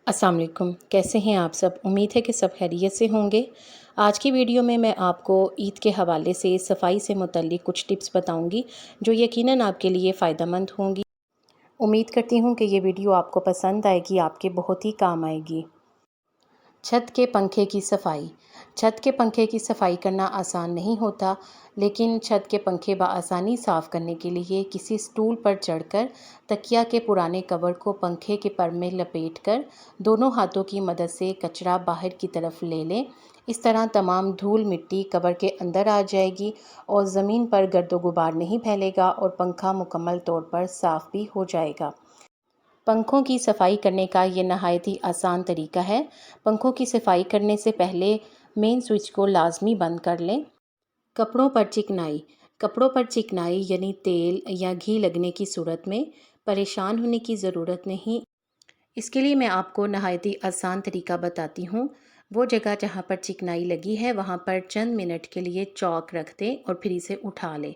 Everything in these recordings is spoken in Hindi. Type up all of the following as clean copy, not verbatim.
अस्सलाम वालेकुम। कैसे हैं आप सब? उम्मीद है कि सब खैरियत से होंगे। आज की वीडियो में मैं आपको ईद के हवाले से सफाई से मुतल्लिक़ कुछ टिप्स बताऊंगी जो यकीनन आपके लिए फ़ायदेमंद होंगी। उम्मीद करती हूँ कि ये वीडियो आपको पसंद आएगी, आपके बहुत ही काम आएगी। छत के पंखे की सफाई। छत के पंखे की सफाई करना आसान नहीं होता, लेकिन छत के पंखे बआसानी साफ़ करने के लिए किसी स्टूल पर चढ़कर तकिया के पुराने कवर को पंखे के पर में लपेटकर दोनों हाथों की मदद से कचरा बाहर की तरफ ले लें। इस तरह तमाम धूल मिट्टी कवर के अंदर आ जाएगी और ज़मीन पर गर्दो गुबार नहीं फैलेगा और पंखा मुकम्मल तौर पर साफ़ भी हो जाएगा। पंखों की सफाई करने का ये नहायत ही आसान तरीका है। पंखों की सफाई करने से पहले मेन स्विच को लाजमी बंद कर लें। कपड़ों पर चिकनाई। कपड़ों पर चिकनाई यानी तेल या घी लगने की सूरत में परेशान होने की ज़रूरत नहीं। इसके लिए मैं आपको नहायत ही आसान तरीका बताती हूँ। वो जगह जहाँ पर चिकनाई लगी है वहाँ पर चंद मिनट के लिए चौक रख दें और फिर इसे उठा लें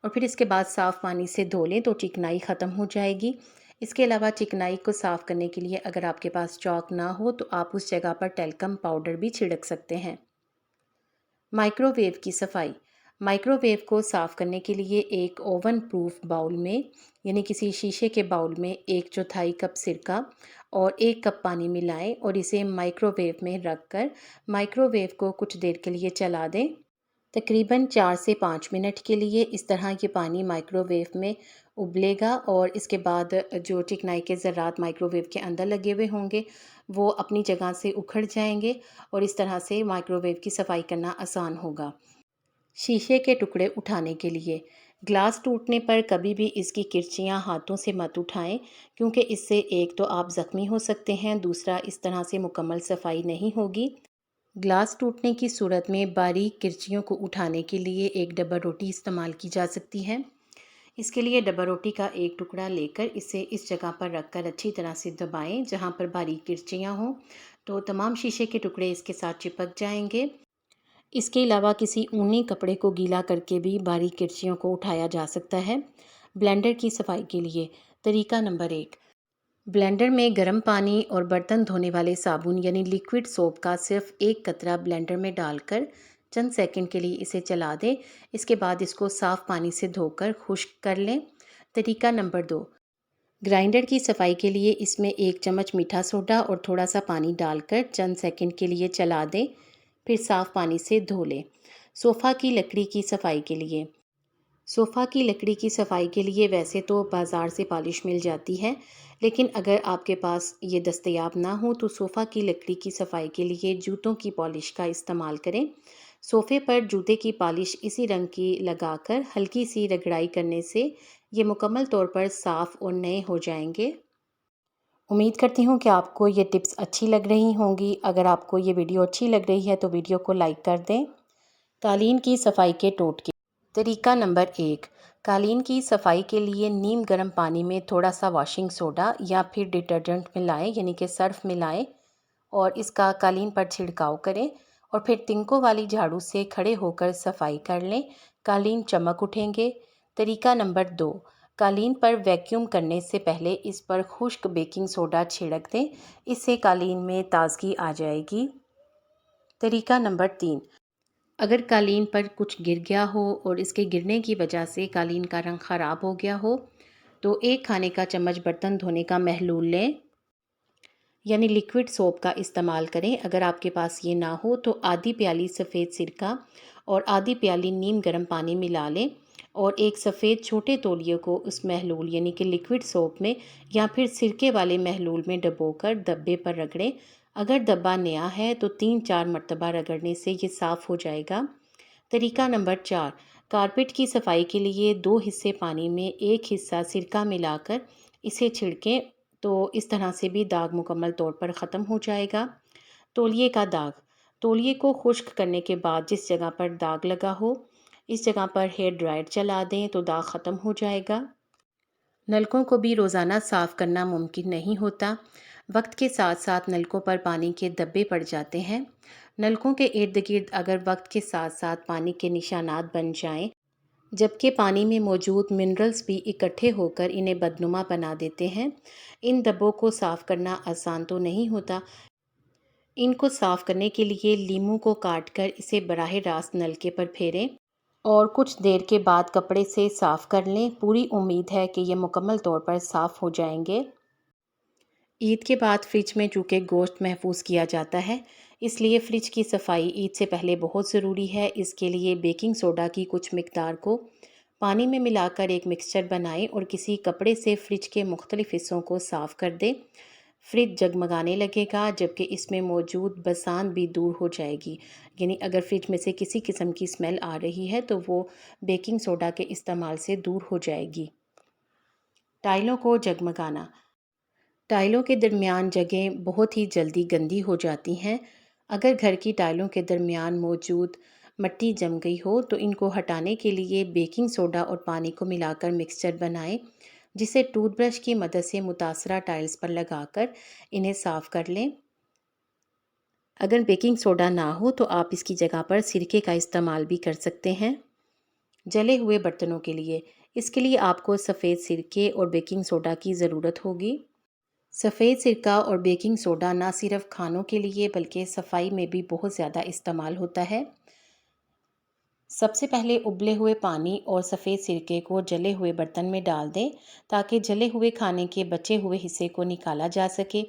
और फिर इसके बाद साफ़ पानी से धो लें तो चिकनाई ख़त्म हो जाएगी। इसके अलावा चिकनाई को साफ़ करने के लिए अगर आपके पास चौक ना हो तो आप उस जगह पर टेल्कम पाउडर भी छिड़क सकते हैं। माइक्रोवेव की सफाई। माइक्रोवेव को साफ़ करने के लिए एक ओवन प्रूफ बाउल में यानी किसी शीशे के बाउल में 1/4 कप सिरका और 1 कप पानी मिलाएं और इसे माइक्रोवेव में रखकर माइक्रोवेव को कुछ देर के लिए चला दें। तकरीबन 4 से 5 मिनट के लिए इस तरह ये पानी माइक्रोवेव में उबलेगा और इसके बाद जो चिकनाई के ज़र्रात माइक्रोवेव के अंदर लगे हुए होंगे वो अपनी जगह से उखड़ जाएंगे और इस तरह से माइक्रोवेव की सफाई करना आसान होगा। शीशे के टुकड़े उठाने के लिए। ग्लास टूटने पर कभी भी इसकी किरचियाँ हाथों से मत उठाएं, क्योंकि इससे एक तो आप ज़ख्मी हो सकते हैं, दूसरा इस तरह से मुकम्मल सफाई नहीं होगी। ग्लास टूटने की सूरत में बारीक किरचियों को उठाने के लिए एक डब्बा रोटी इस्तेमाल की जा सकती है। इसके लिए डब्बा रोटी का एक टुकड़ा लेकर इसे इस जगह पर रखकर अच्छी तरह से दबाएं जहां पर बारीक किरचियां हों, तो तमाम शीशे के टुकड़े इसके साथ चिपक जाएंगे। इसके अलावा किसी ऊनी कपड़े को गीला करके भी बारीक किरचियों को उठाया जा सकता है। ब्लेंडर की सफाई के लिए तरीका नंबर 1। ब्लेंडर में गर्म पानी और बर्तन धोने वाले साबुन यानी लिक्विड सोप का सिर्फ एक कतरा ब्लेंडर में डालकर चंद सेकंड के लिए इसे चला दें। इसके बाद इसको साफ़ पानी से धोकर खुश्क कर लें। तरीका नंबर 2। ग्राइंडर की सफाई के लिए इसमें 1 चम्मच मीठा सोडा और थोड़ा सा पानी डालकर चंद सेकंड के लिए चला दें, फिर साफ़ पानी से धो लें। सोफ़ा की लकड़ी की सफाई के लिए। सोफ़ा की लकड़ी की सफाई के लिए वैसे तो बाज़ार से पॉलिश मिल जाती है, लेकिन अगर आपके पास ये दस्तयाब ना हो तो सोफ़ा की लकड़ी की सफाई के लिए जूतों की पॉलिश का इस्तेमाल करें। सोफ़े पर जूते की पॉलिश इसी रंग की लगाकर हल्की सी रगड़ाई करने से ये मुकम्मल तौर पर साफ़ और नए हो जाएंगे। उम्मीद करती हूँ कि आपको ये टिप्स अच्छी लग रही होंगी। अगर आपको ये वीडियो अच्छी लग रही है तो वीडियो को लाइक कर दें। कालीन की सफाई के टोटके। तरीका नंबर 1। कालीन की सफाई के लिए नीम गर्म पानी में थोड़ा सा वॉशिंग सोडा या फिर डिटर्जेंट मिलाएं यानी कि सर्फ मिलाएं और इसका कालीन पर छिड़काव करें और फिर तिनकों वाली झाड़ू से खड़े होकर सफाई कर लें। कालीन चमक उठेंगे। तरीका नंबर 2। कालीन पर वैक्यूम करने से पहले इस पर खुश्क बेकिंग सोडा छिड़क दें, इससे कालीन में ताजगी आ जाएगी। तरीका नंबर 3। अगर कालीन पर कुछ गिर गया हो और इसके गिरने की वजह से कालीन का रंग ख़राब हो गया हो तो 1 खाने का चम्मच बर्तन धोने का महलूल लें यानी लिक्विड सोप का इस्तेमाल करें। अगर आपके पास ये ना हो तो आधी प्याली सफ़ेद सिरका और आधी प्याली नीम गर्म पानी मिला लें और एक सफ़ेद छोटे तौलिए को उस महलूल यानी कि लिक्विड सोप में या फिर सिरके वाले महलूल में डुबोकर धब्बे पर रगड़ें। अगर धब्बा नया है तो 3-4 मरतबा रगड़ने से ये साफ़ हो जाएगा। तरीका नंबर 4। कारपेट की सफाई के लिए 2 हिस्से पानी में 1 हिस्सा सिरका मिलाकर इसे छिड़कें, तो इस तरह से भी दाग मुकम्मल तौर पर ख़त्म हो जाएगा। तौलिए का दाग। तौलिए को खुश्क करने के बाद जिस जगह पर दाग लगा हो इस जगह पर हेयर ड्रायर चला दें तो दाग ख़त्म हो जाएगा। नलकों को भी रोज़ाना साफ़ करना मुमकिन नहीं होता। वक्त के साथ साथ नलकों पर पानी के धब्बे पड़ जाते हैं। नलकों के इर्द गिर्द अगर वक्त के साथ साथ पानी के निशानात बन जाएं जबकि पानी में मौजूद मिनरल्स भी इकट्ठे होकर इन्हें बदनुमा बना देते हैं। इन धब्बों को साफ़ करना आसान तो नहीं होता। इनको साफ़ करने के लिए लीमू को काटकर इसे बराह रास्त नलके पर फेरें और कुछ देर के बाद कपड़े से साफ़ कर लें। पूरी उम्मीद है कि ये मुकम्मल तौर पर साफ़ हो जाएंगे। ईद के बाद फ्रिज में चूँकि गोश्त महफूज किया जाता है, इसलिए फ्रिज की सफाई ईद से पहले बहुत ज़रूरी है। इसके लिए बेकिंग सोडा की कुछ मिकदार को पानी में मिलाकर एक मिक्सचर बनाएं और किसी कपड़े से फ्रिज के मुख्तलिफ हिस्सों को साफ़ कर दें। फ्रिज जगमगाने लगेगा, जबकि इसमें मौजूद बसांत भी दूर हो जाएगी। यानी अगर फ्रिज में से किसी किस्म की स्मेल आ रही है तो वो बेकिंग सोडा के इस्तेमाल से दूर हो जाएगी। टाइलों को जगमगाना। टाइलों के दरमियान जगहें बहुत ही जल्दी गंदी हो जाती हैं। अगर घर की टाइलों के दरमियान मौजूद मिट्टी जम गई हो तो इनको हटाने के लिए बेकिंग सोडा और पानी को मिलाकर मिक्सचर बनाएं, जिसे टूथब्रश की मदद से मुतासरा टाइल्स पर लगाकर इन्हें साफ़ कर लें। अगर बेकिंग सोडा ना हो तो आप इसकी जगह पर सिरके का इस्तेमाल भी कर सकते हैं। जले हुए बर्तनों के लिए, इसके लिए आपको सफ़ेद सिरके और बेकिंग सोडा की ज़रूरत होगी। सफ़ेद सिरका और बेकिंग सोडा ना सिर्फ खानों के लिए बल्कि सफाई में भी बहुत ज़्यादा इस्तेमाल होता है। सबसे पहले उबले हुए पानी और सफ़ेद सिरके को जले हुए बर्तन में डाल दें, ताकि जले हुए खाने के बचे हुए हिस्से को निकाला जा सके।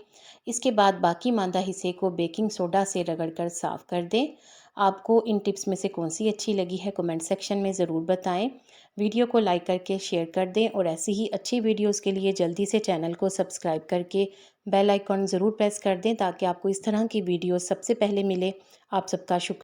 इसके बाद बाकी मांदा हिस्से को बेकिंग सोडा से रगड़कर साफ़ कर दें। आपको इन टिप्स में से कौन सी अच्छी लगी है, कमेंट सेक्शन में ज़रूर बताएं। वीडियो को लाइक करके शेयर कर दें और ऐसी ही अच्छी वीडियोस के लिए जल्दी से चैनल को सब्सक्राइब करके बेल आइकॉन ज़रूर प्रेस कर दें, ताकि आपको इस तरह की वीडियो सबसे पहले मिले। आप सबका शुक्रिया।